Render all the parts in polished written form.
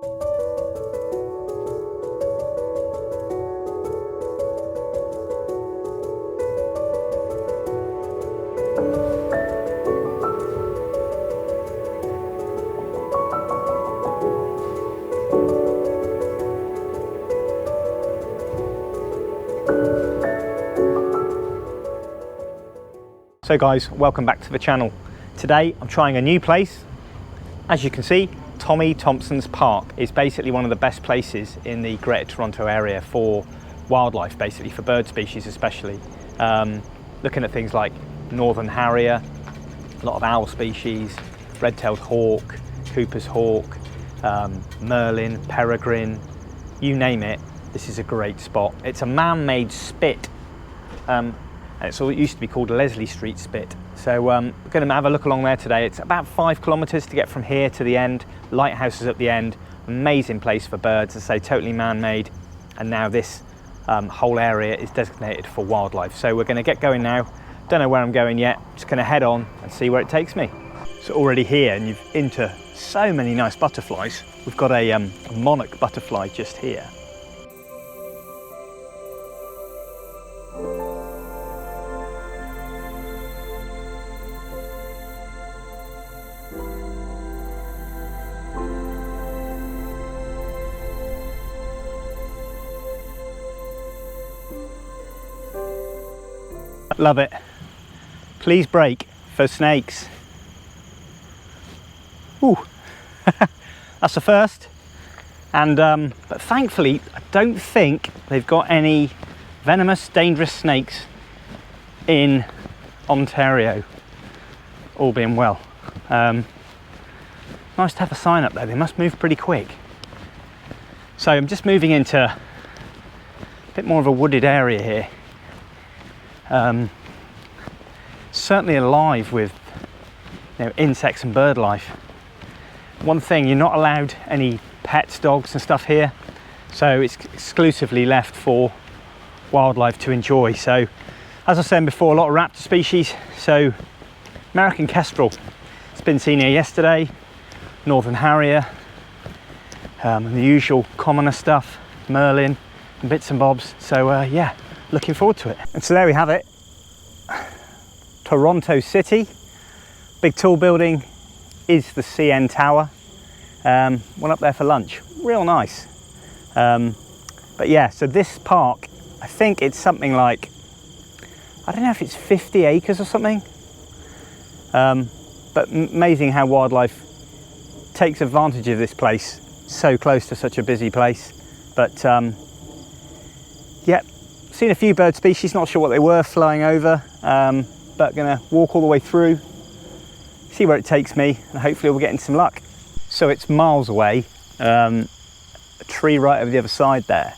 So guys, welcome back to the channel. Today I'm trying a new place. As you can see, Tommy Thompson's Park is basically one of the best places in the Greater Toronto area for wildlife, basically for bird species especially. Looking at things like northern harrier, a lot of owl species, red-tailed hawk, Cooper's hawk, merlin, peregrine, you name it, this is a great spot. It's a man-made spit. It's all, it used to be called Leslie Street Spit. So we're going to have a look along there today. It's about 5 kilometres to get from here to the end. Lighthouse is at the end. Amazing place for birds, as I say, totally man-made. And now this whole area is designated for wildlife. So we're going to get going now. Don't know where I'm going yet. Just going to head on and see where it takes me. So already here, and you've into so many nice butterflies. We've got a monarch butterfly just here. Love it. Please brake for snakes. Ooh, that's the first. And but thankfully, I don't think they've got any venomous, dangerous snakes in Ontario. All being well. Nice to have a sign up there. They must move pretty quick. So I'm just moving into a bit more of a wooded area here. Certainly alive with insects and bird life. One thing, you're not allowed any pets, dogs and stuff here, so it's exclusively left for wildlife to enjoy. So as I was saying before, a lot of raptor species. So American Kestrel, it's been seen here yesterday, northern harrier, and the usual commoner stuff, merlin and bits and bobs. So yeah, looking forward to it. And so there we have it, Toronto City. Big tall building is the CN Tower. Went up there for lunch, real nice. But yeah, so this park, I think it's something like, I don't know if it's 50 acres or something. But amazing how wildlife takes advantage of this place, so close to such a busy place. But yeah, seen a few bird species, not sure what they were flying over, but gonna walk all the way through, see where it takes me, and hopefully we'll get into some luck. So it's miles away, a tree right over the other side there,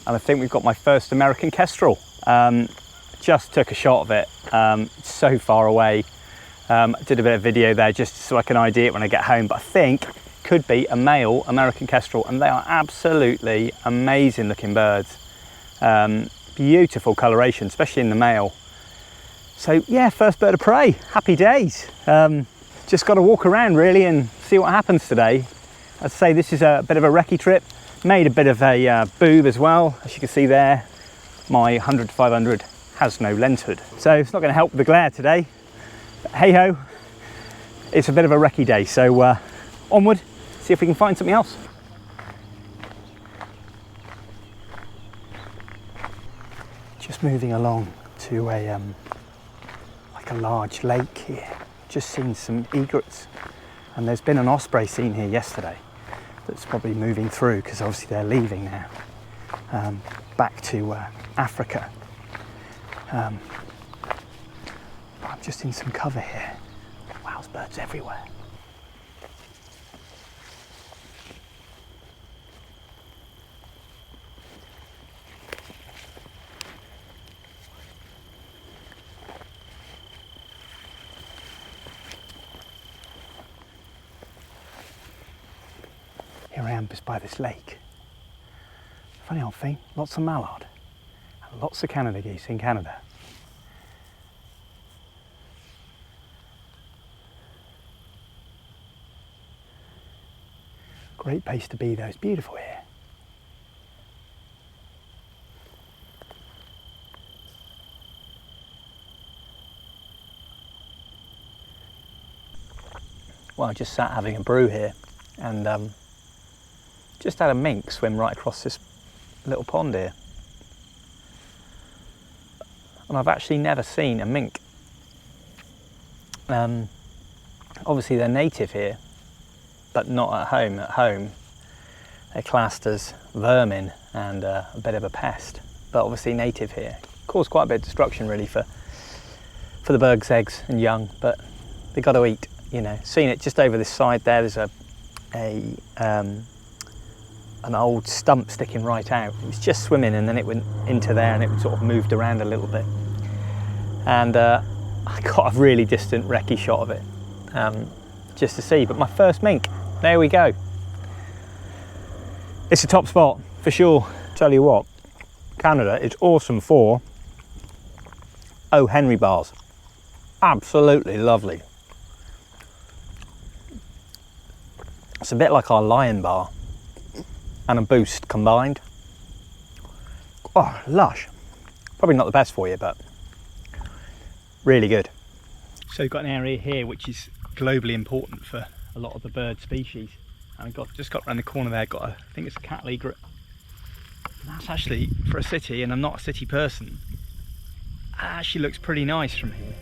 and I think we've got my first American Kestrel. Just took a shot of it, it's so far away. Did a bit of video there just so I can ID it when I get home, but I think could be a male American Kestrel, and they are absolutely amazing looking birds. Beautiful coloration, especially in the male. So yeah, first bird of prey, happy days. Just got to walk around really and see what happens today. I'd say this is a bit of a recce trip. Made a bit of a boob as well. As you can see there, my 100-500 has no lens hood. So it's not going to help with the glare today. But hey ho, it's a bit of a recce day. So onward, see if we can find something else. Just moving along to a like a large lake here. Just seen some egrets, and there's been an osprey seen here yesterday that's probably moving through because obviously they're leaving now back to Africa. I'm just in some cover here. Wow, there's birds everywhere. Here I am just by this lake. Funny old thing, lots of mallard and lots of Canada geese in Canada. Great place to be though, it's beautiful here. Well, I just sat having a brew here and just had a mink swim right across this little pond here. And I've actually never seen a mink. Obviously they're native here, but not at home. At home, they're classed as vermin and a bit of a pest, but obviously native here. Cause quite a bit of destruction really for the birds' eggs and young, but they got to eat, you know. Seen it just over this side there, there's an old stump sticking right out. It was just swimming and then it went into there and it sort of moved around a little bit. And I got a really distant recce shot of it just to see, but my first mink, there we go. It's a top spot for sure. Tell you what, Canada is awesome for O. Henry bars. Absolutely lovely. It's a bit like our Lion bar and a Boost combined. Oh, lush. Probably not the best for you, but really good. So you've got an area here which is globally important for a lot of the bird species. And I just got around the corner there, got I think it's a cat egret. And that's actually, for a city, and I'm not a city person, it actually looks pretty nice from here.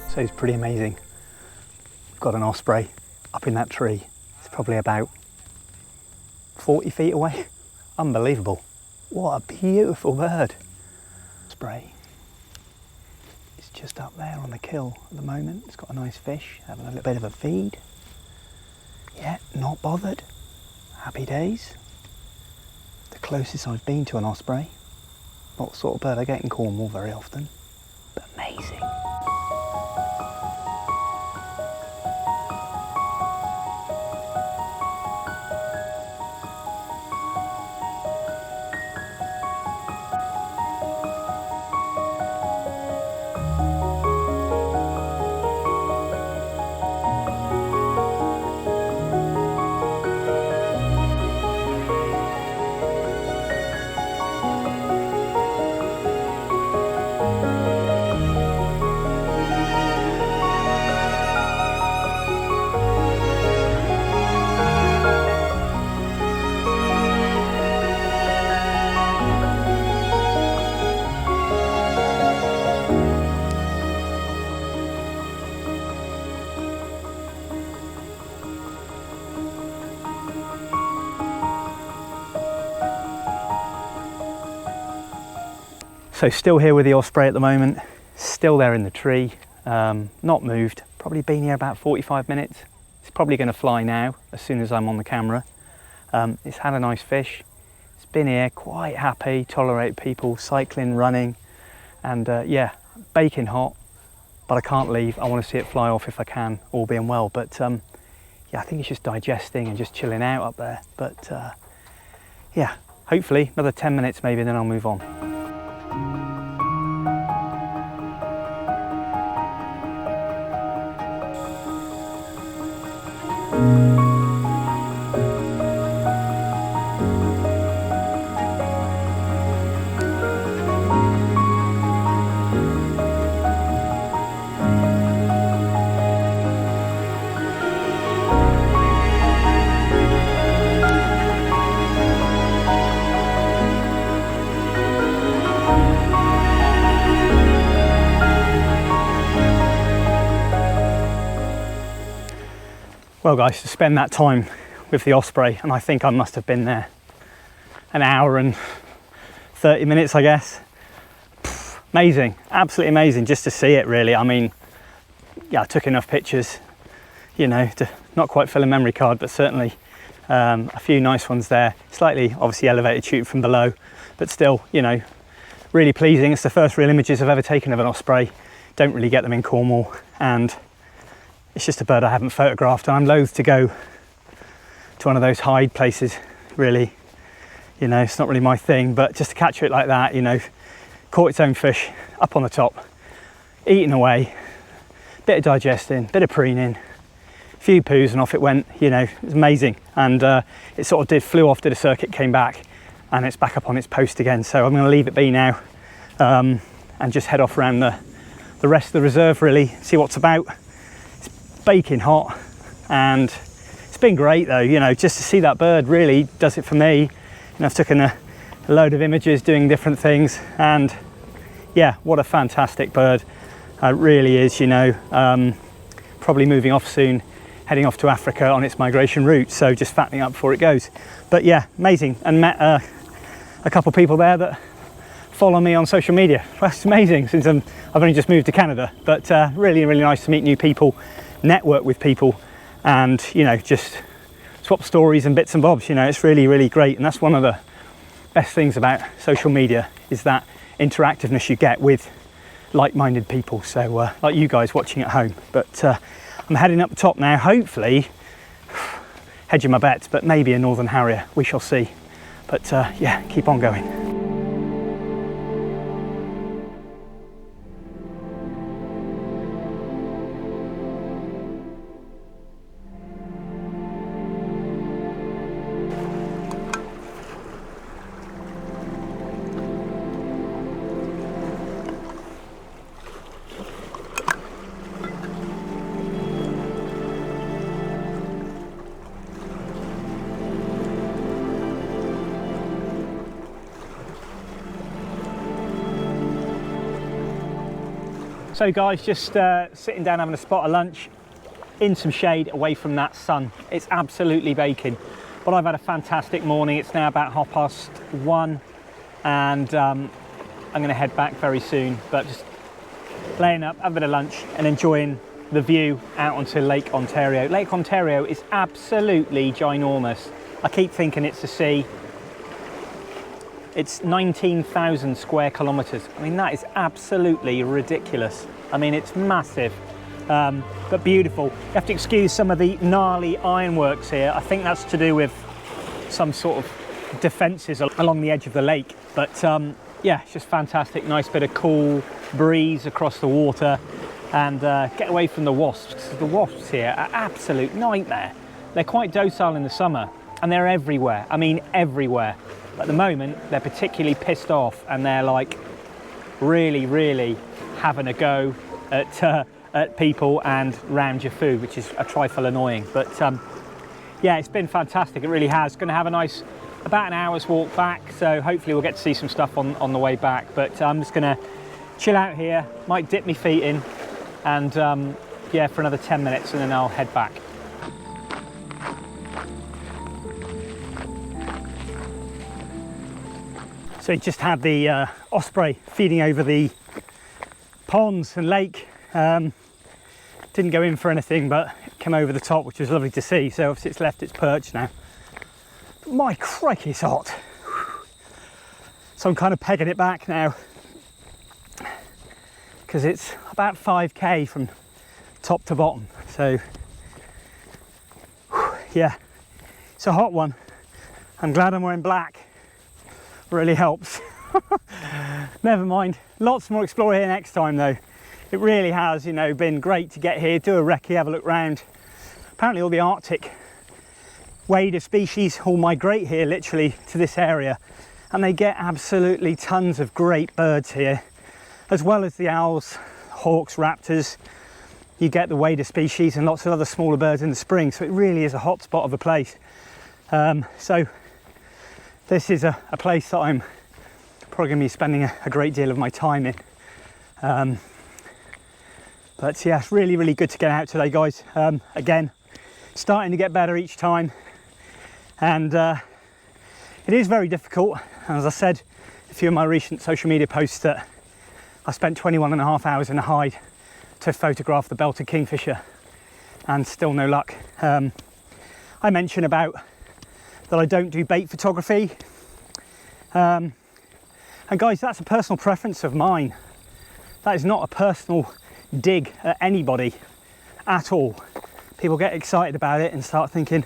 So it's pretty amazing. Got an osprey up in that tree. It's probably about 40 feet away. Unbelievable. What a beautiful bird. Osprey. It's just up there on the kill at the moment. It's got a nice fish, having a little bit of a feed. Yeah, not bothered. Happy days. The closest I've been to an osprey. Not the sort of bird I get in Cornwall very often, but amazing. So still here with the osprey at the moment, still there in the tree, not moved, probably been here about 45 minutes. It's probably going to fly now as soon as I'm on the camera. It's had a nice fish, it's been here, quite happy, tolerate people, cycling, running, and yeah, baking hot, but I can't leave. I want to see it fly off if I can, all being well, but yeah, I think it's just digesting and just chilling out up there, but yeah, hopefully another 10 minutes maybe, then I'll move on. Well guys, to spend that time with the osprey, and I think I must have been there an hour and 30 minutes, I guess. Amazing, absolutely amazing just to see it really. I mean, yeah, I took enough pictures, you know, to not quite fill a memory card, but certainly a few nice ones there. Slightly obviously elevated shoot from below, but still, you know, really pleasing. It's the first real images I've ever taken of an osprey. Don't really get them in Cornwall, and it's just a bird I haven't photographed, and I'm loath to go to one of those hide places, really. you know, it's not really my thing, but just to catch it like that, you know, caught its own fish up on the top, eating away, bit of digesting, bit of preening, a few poos, and off it went. You know, it was amazing. And it sort of flew off, did a circuit, came back, and it's back up on its post again. So I'm going to leave it be now, and just head off around the rest of the reserve, really, see what's about. It's baking hot, and it's been great though, you know, just to see that bird really does it for me. You know, I've taken a load of images doing different things, and yeah, what a fantastic bird. It really is, you know. Probably moving off soon, heading off to Africa on its migration route, so just fattening up before it goes. But yeah, amazing, and met a couple of people there that follow me on social media. That's amazing, since I've only just moved to Canada, but really, really nice to meet new people, network with people, and, you know, just swap stories and bits and bobs. You know, it's really, really great, and that's one of the best things about social media, is that interactiveness you get with like-minded people, so like you guys watching at home. But I'm heading up the top now, hopefully hedging my bets, but maybe a Northern Harrier, we shall see. But yeah, keep on going. So guys, just sitting down having a spot of lunch in some shade away from that sun. It's absolutely baking, but I've had a fantastic morning. It's now about 1:30, and I'm going to head back very soon, but just laying up, having a lunch and enjoying the view out onto Lake Ontario. Lake Ontario is absolutely ginormous. I keep thinking it's a sea. It's 19,000 square kilometres. I mean, that is absolutely ridiculous. I mean, it's massive, but beautiful. You have to excuse some of the gnarly ironworks here. I think that's to do with some sort of defences along the edge of the lake. But yeah, it's just fantastic. Nice bit of cool breeze across the water, and get away from the wasps, because the wasps here are absolute nightmare. They're quite docile in the summer, and they're everywhere. I mean, everywhere. At the moment, they're particularly pissed off, and they're like really, really having a go at people and round your food, which is a trifle annoying. But yeah, it's been fantastic. It really has. Going to have a nice, about an hour's walk back, so hopefully we'll get to see some stuff on the way back. But I'm just going to chill out here, might dip my feet in, and yeah, for another 10 minutes, and then I'll head back. So you just had the Osprey feeding over the ponds and lake. Didn't go in for anything, but it came over the top, which was lovely to see. So obviously it's left its perch now. But my crikey, it's hot. So I'm kind of pegging it back now, because it's about 5k from top to bottom. So yeah, it's a hot one. I'm glad I'm wearing black. Really helps. Never mind, lots more explore here next time though. It really has, you know, been great to get here, do a recce, have a look round. Apparently all the Arctic wade of species all migrate here literally to this area, and they get absolutely tons of great birds here, as well as the owls, hawks, raptors. You get the wader species and lots of other smaller birds in the spring, so it really is a hot spot of a place. So this is a place that I'm probably going to be spending a great deal of my time in. But yeah, it's really, really good to get out today, guys. Again, starting to get better each time. And it is very difficult. As I said, a few of my recent social media posts, that I spent 21.5 hours in a hide to photograph the belted kingfisher, and still no luck. I mentioned about that I don't do bait photography, and guys, that's a personal preference of mine. That is not a personal dig at anybody at all. People get excited about it and start thinking,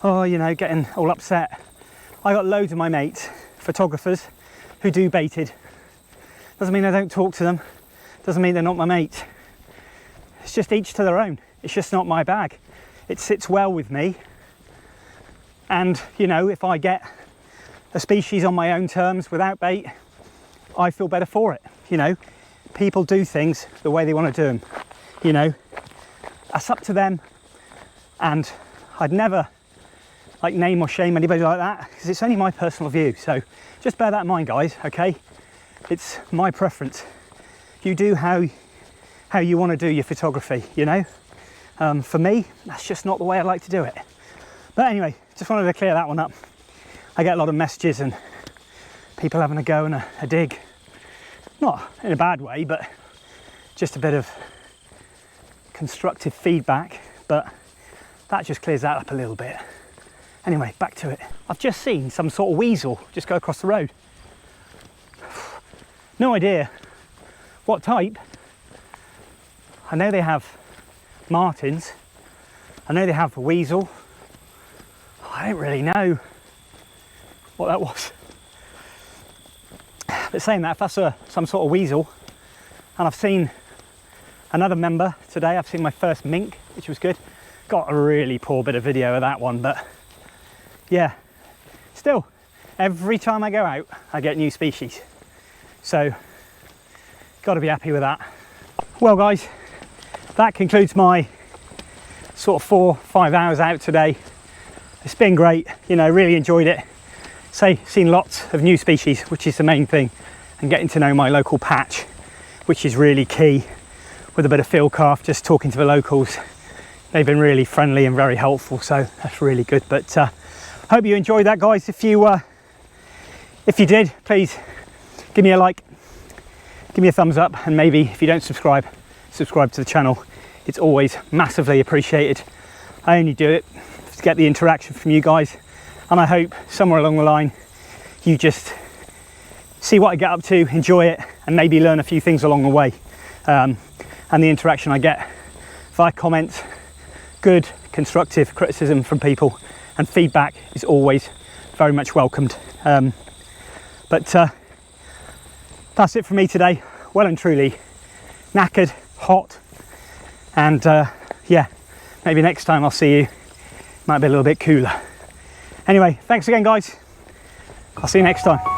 oh, you know, getting all upset I got loads of my mates, photographers, who do baited. Doesn't mean I don't talk to them, doesn't mean they're not my mates. It's just each to their own. It's just not my bag. It sits well with me. And, you know, if I get a species on my own terms without bait, I feel better for it. You know, people do things the way they want to do them. You know, that's up to them. And I'd never like name or shame anybody like that, because it's only my personal view. So just bear that in mind, guys, okay? It's my preference. You do how you want to do your photography, you know? For me, that's just not the way I like to do it. But anyway, just wanted to clear that one up. I get a lot of messages and people having a go and a dig. Not in a bad way, but just a bit of constructive feedback. But that just clears that up a little bit. Anyway, back to it. I've just seen some sort of weasel just go across the road. No idea what type. I know they have martins. I know they have a weasel. I don't really know what that was. But saying that, if that's some sort of weasel, and I've seen another member today, I've seen my first mink, which was good. Got a really poor bit of video of that one, but yeah, still, every time I go out, I get new species. So, got to be happy with that. Well, guys, that concludes my sort of 4-5 hours out today. It's been great, you know, really enjoyed it. Seen lots of new species, which is the main thing, and getting to know my local patch, which is really key. With a bit of field craft, just talking to the locals. They've been really friendly and very helpful, so that's really good. But hope you enjoyed that, guys. If you did, please give me a like, give me a thumbs up, and maybe if you don't subscribe to the channel. It's always massively appreciated. I only do it to get the interaction from you guys, and I hope somewhere along the line you just see what I get up to, enjoy it, and maybe learn a few things along the way. And the interaction I get via comments, good constructive criticism from people, and feedback is always very much welcomed. But that's it for me today. Well and truly knackered, hot, and yeah, maybe next time I'll see you might be a little bit cooler. Anyway, thanks again, guys. I'll see you next time.